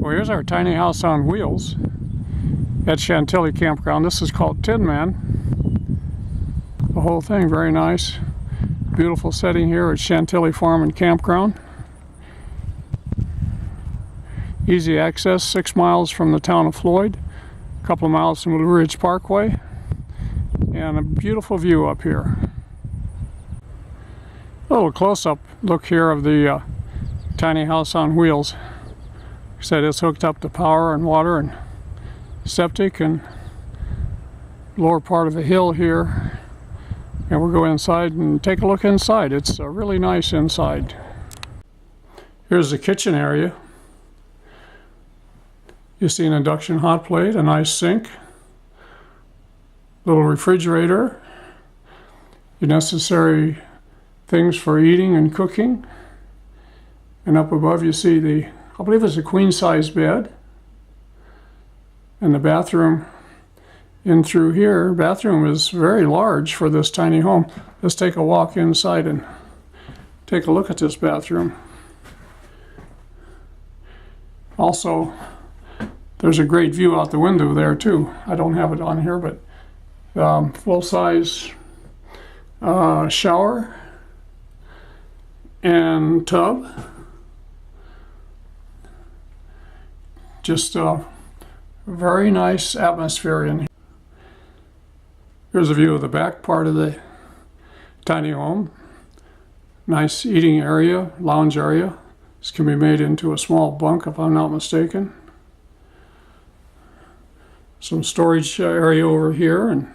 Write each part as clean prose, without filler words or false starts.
Well, here's our tiny house on wheels at Chantilly Campground. This is called Tin Man. The whole thing very nice. Beautiful setting here at Chantilly Farm and Campground. Easy access, 6 miles from the town of Floyd, a couple of miles from Blue Ridge Parkway, and a beautiful view up here. A little close-up look here of the tiny house on wheels. Like I said, it's hooked up to power and water and septic and lower part of the hill here. And we'll go inside and take a look inside. It's really nice inside. Here's the kitchen area. You see an induction hot plate, a nice sink, little refrigerator, your necessary things for eating and cooking. And up above you see the, I believe it's a queen-size bed. And the bathroom in through here. Bathroom is very large for this tiny home. Let's take a walk inside and take a look at this bathroom. Also, there's a great view out the window there too. I don't have it on here, but full-size shower and tub. Just a very nice atmosphere in here. Here's a view of the back part of the tiny home. Nice eating area, lounge area. This can be made into a small bunk if I'm not mistaken. Some storage area over here and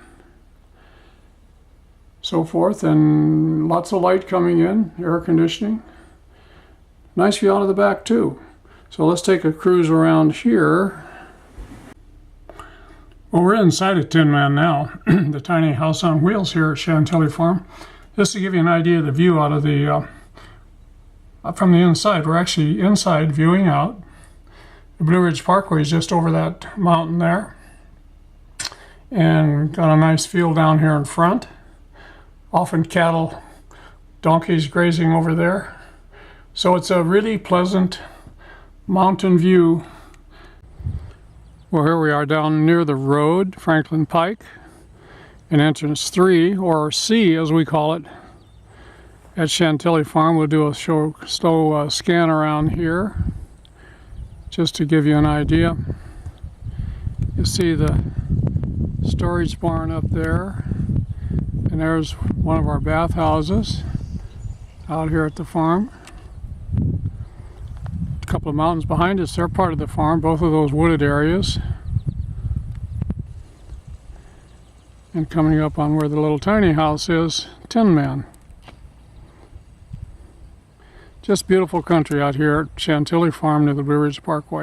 so forth, and lots of light coming in, air conditioning. Nice view out of the back too. So let's take a cruise around here. Well, we're inside of Tin Man now, the tiny house on wheels here at Chantilly Farm. Just to give you an idea of the view out of the, from the inside. We're actually inside viewing out. The Blue Ridge Parkway is just over that mountain there. And got a nice field down here in front. Often cattle, donkeys grazing over there. So it's a really pleasant mountain view. Well, here we are down near the road, Franklin Pike, in entrance 3, or C as we call it, at Chantilly Farm. We'll do a slow scan around here, just to give you an idea. You see the storage barn up there, and there's one of our bathhouses out here at the farm. A couple of mountains behind us, they're part of the farm, both of those wooded areas. And coming up on where the little tiny house is, Tin Man. Just beautiful country out here at Chantilly Farm near the Blue Ridge Parkway.